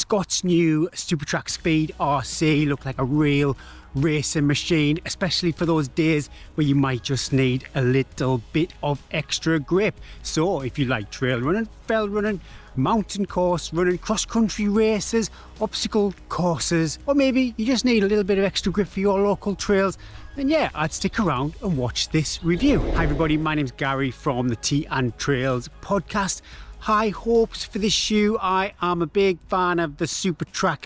Scott's new SuperTrac Speed RC look like a real racing machine, especially for those days where you might just need a little bit of extra grip. So if you like trail running, fell running, mountain course running, cross-country races, obstacle courses, or maybe you just need a little bit of extra grip for your local trails, then yeah, I'd stick around and watch this review. Hi everybody, my name's Gary from the Tea and Trails podcast. High hopes for this shoe. I am a big fan of the SuperTrac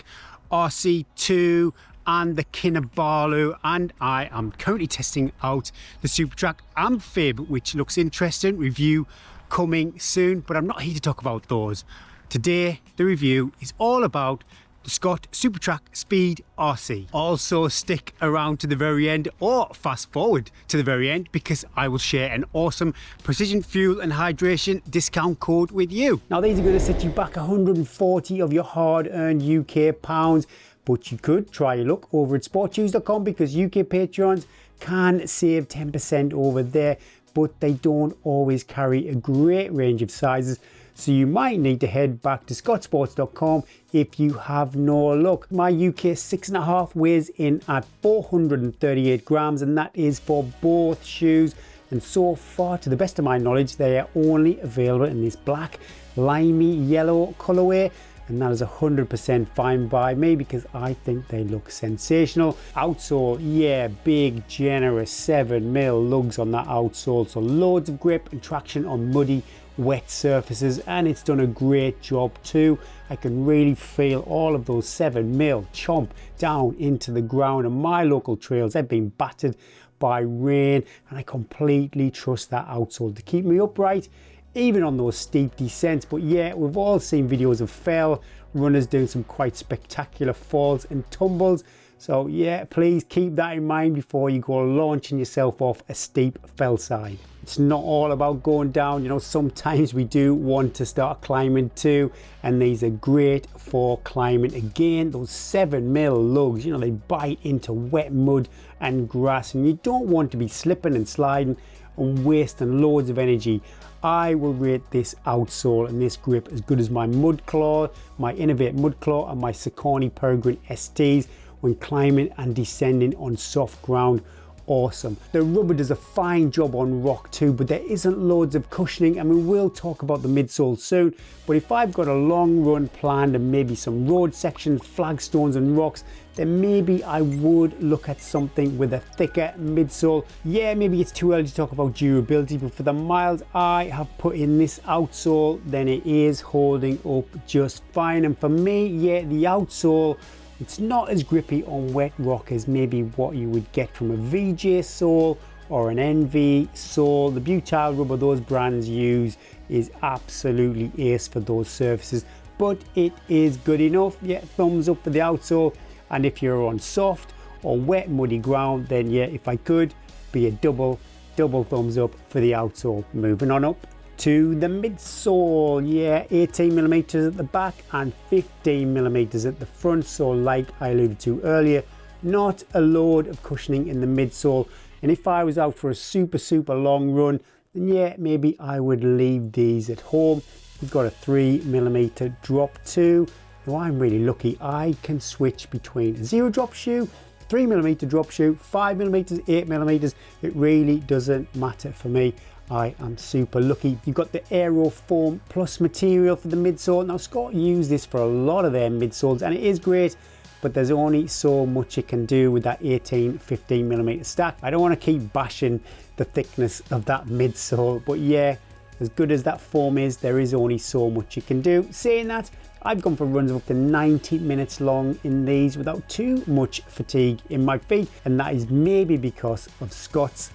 RC2 and the Kinabalu, and I am currently testing out the SuperTrac Amphib, which looks interesting. Review coming soon, but I'm not here to talk about those. Today, the review is all about the Scott SuperTrac Speed RC. Also stick around to the very end, or fast forward to the very end, because I will share an awesome precision fuel and hydration discount code with you. Now these are going to set you back 140 of your hard-earned UK pounds, but you could try your luck over at sportshoes.com, because UK patrons can save 10% over there, but they don't always carry a great range of sizes. So you might need to head back to scottsports.com if you have no luck. My UK 6.5 weighs in at 438 grams, and that is for both shoes. And so far, to the best of my knowledge, they are only available in this black, limey yellow colorway. And that is 100% fine by me, because I think they look sensational. Outsole, yeah, big, generous 7mm lugs on that outsole. So loads of grip and traction on muddy, wet surfaces, and it's done a great job too. I can really feel all of those 7mm chomp down into the ground. And my local trails, they've been battered by rain, and I completely trust that outsole to keep me upright, even on those steep descents. But yeah, we've all seen videos of fell runners doing some quite spectacular falls and tumbles. So yeah, please keep that in mind before you go launching yourself off a steep fell side. It's not all about going down, you know, sometimes we do want to start climbing too, and these are great for climbing. Again, those 7mm lugs, you know, they bite into wet mud and grass, and you don't want to be slipping and sliding and wasting loads of energy. I will rate this outsole and this grip as good as my Mudclaw, my Innovate Mudclaw, and my Saucony Peregrine STs when climbing and descending on soft ground. Awesome. The rubber does a fine job on rock too, but there isn't loads of cushioning, and we will talk about the midsole soon. But if I've got a long run planned and maybe some road sections, flagstones and rocks, then maybe I would look at something with a thicker midsole. Yeah, maybe it's too early to talk about durability, but for the miles I have put in this outsole, then it is holding up just fine. And for me, yeah, the outsole, it's not as grippy on wet rock as maybe what you would get from a VJ sole or an NV sole. The butyl rubber those brands use is absolutely ace for those surfaces, but it is good enough. Yeah, thumbs up for the outsole. And if you're on soft or wet muddy ground, then yeah, if I could, be a double thumbs up for the outsole. Moving on up to the midsole, yeah, 18mm at the back and 15mm at the front. So like I alluded to earlier, not a load of cushioning in the midsole. And if I was out for a super long run, then yeah, maybe I would leave these at home. We've got a 3mm drop too. Now I'm really lucky, I can switch between a 0 drop shoe, 3mm drop shoe, 5mm, 8mm. It really doesn't matter for me. I am super lucky. You've got the Aerofoam Plus material for the midsole. Now Scott used this for a lot of their midsoles, and it is great, but there's only so much it can do with that 15mm stack. I don't want to keep bashing the thickness of that midsole, but yeah, as good as that foam is, there is only so much you can do. Saying that, I've gone for runs of up to 90 minutes long in these without too much fatigue in my feet, and that is maybe because of Scott's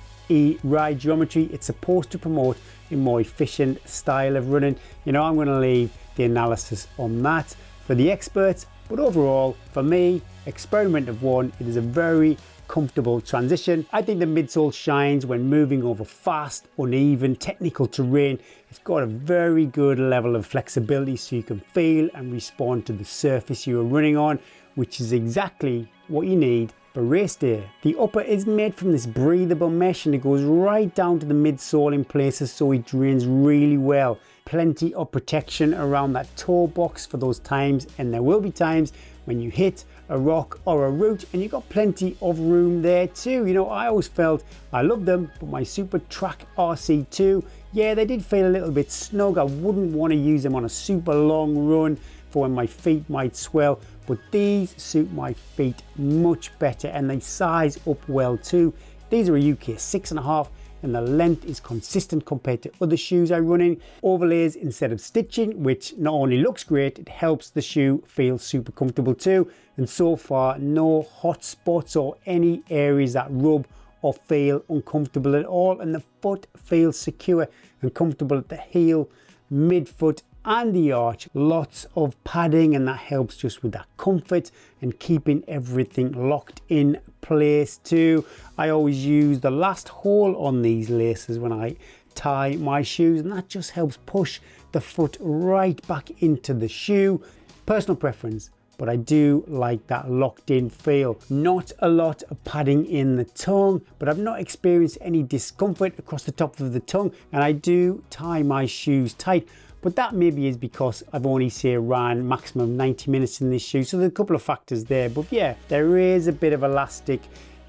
ride geometry. It's supposed to promote a more efficient style of running. You know, I'm going to leave the analysis on that for the experts, but overall for me, experiment of one, it is a very comfortable transition. I think the midsole shines when moving over fast, uneven, technical terrain. It's got a very good level of flexibility, so you can feel and respond to the surface you are running on, which is exactly what you need for race day. The upper is made from this breathable mesh, and it goes right down to the midsole in places, so it drains really well. plenty of protection around that toe box for those times, and there will be times when you hit a rock or a root and you've got plenty of room there too. You know, I always felt I loved them, but my SuperTrac RC2, yeah, they did feel a little bit snug. I wouldn't want to use them on a super long run for when my feet might swell, but these suit my feet much better and they size up well too. These are a UK 6.5 and the length is consistent compared to other shoes I run in. Overlays instead of stitching, which not only looks great, it helps the shoe feel super comfortable too. And so far, no hot spots or any areas that rub or feel uncomfortable at all. And the foot feels secure and comfortable at the heel, midfoot and the arch. Lots of padding, and that helps just with that comfort and keeping everything locked in place too. I always use the last hole on these laces when I tie my shoes, and that just helps push the foot right back into the shoe. Personal preference, but I do like that locked in feel. Not a lot of padding in the tongue, but I've not experienced any discomfort across the top of the tongue, and I do tie my shoes tight. But that maybe is because I've only say ran maximum 90 minutes in this shoe. So there's a couple of factors there, but yeah, there is a bit of elastic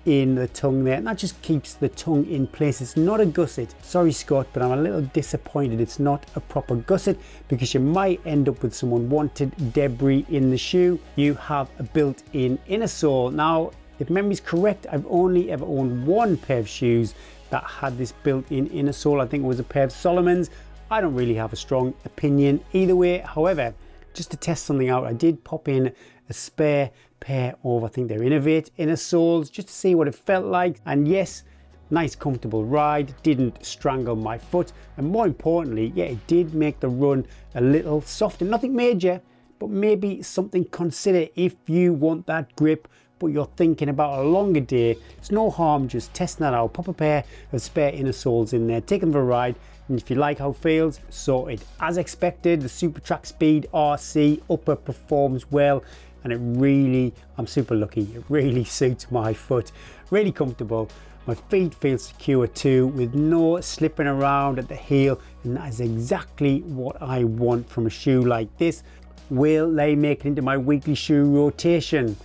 in the tongue there, and that just keeps the tongue in place. It's not a gusset. Sorry, Scott, but I'm a little disappointed it's not a proper gusset, because you might end up with some unwanted debris in the shoe. You have a built-in inner sole. Now, if memory's correct, I've only ever owned one pair of shoes that had this built-in inner sole. I think it was a pair of Solomon's. I don't really have a strong opinion either way. However, just to test something out, I did pop in a spare pair of, I think they're Innovate inner soles, just to see what it felt like. And yes, nice comfortable ride, didn't strangle my foot, and more importantly, yeah, it did make the run a little softer. Nothing major, but maybe something consider if you want that grip but you're thinking about a longer day. It's no harm just testing that out. Pop a pair of spare inner soles in there, take them for a ride, and if you like how it feels, sorted. As expected, the SuperTrac Speed RC upper performs well, and it really, I'm super lucky, it really suits my foot. Really comfortable. My feet feel secure too, with no slipping around at the heel, and that is exactly what I want from a shoe like this. Will they make it into my weekly shoe rotation?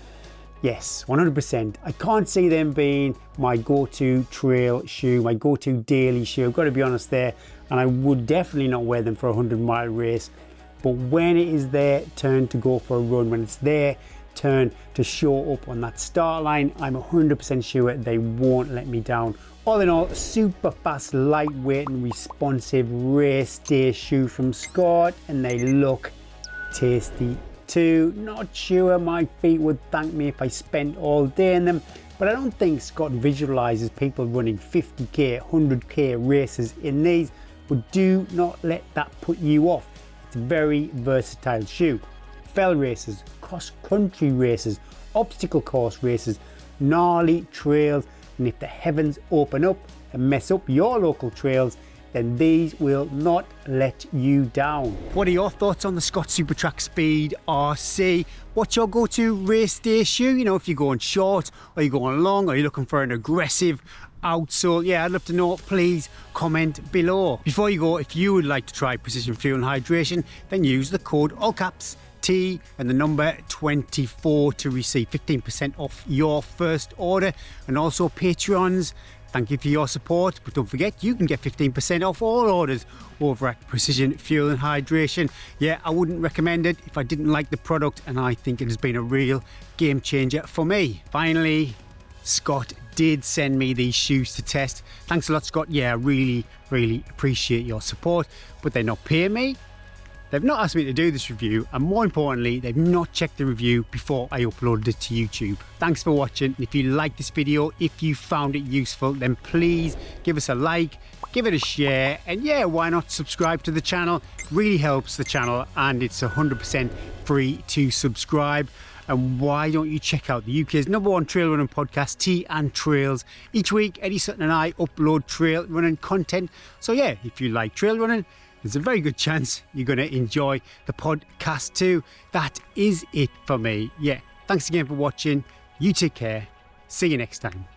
Yes, 100%. I can't see them being my go-to trail shoe, my go-to daily shoe. I've got to be honest there, and I would definitely not wear them for a 100-mile race. But when it is their turn to go for a run, when it's their turn to show up on that start line, I'm 100% sure they won't let me down. All in all, a super fast, lightweight and responsive race day shoe from Scott, and they look tasty too. Not sure my feet would thank me if I spent all day in them, but I don't think Scott visualizes people running 50k, 100k races in these. But do not let that put you off. It's a very versatile shoe. Fell races, cross-country races, obstacle course races, gnarly trails, and if the heavens open up and mess up your local trails, then these will not let you down. What are your thoughts on the Scott SuperTrac Speed RC? What's your go-to race day shoe? You know, if you're going short or you're going long, or you're looking for an aggressive outsole, yeah, I'd love to know. Please comment below. Before you go, if you would like to try Precision Fuel and Hydration, then use the code all caps T and the number 24 to receive 15% off your first order. And also Patreons, thank you for your support, but don't forget you can get 15% off all orders over at Precision Fuel and Hydration. Yeah, I wouldn't recommend it if I didn't like the product, and I think it has been a real game changer for me. Finally, Scott did send me these shoes to test. Thanks a lot, Scott. Yeah, I really appreciate your support, but they're not paying me. They've not asked me to do this review, and more importantly, they've not checked the review before I uploaded it to YouTube. Thanks for watching. If you like this video, if you found it useful, then please give us a like, give it a share, and yeah, why not subscribe to the channel? It really helps the channel, and it's 100% free to subscribe. And why don't you check out the UK's #1 trail running podcast, Tea and Trails. Each week, Eddie Sutton and I upload trail running content. So yeah, if you like trail running, there's a very good chance you're going to enjoy the podcast too. That is it for me. Yeah, thanks again for watching. You take care. See you next time.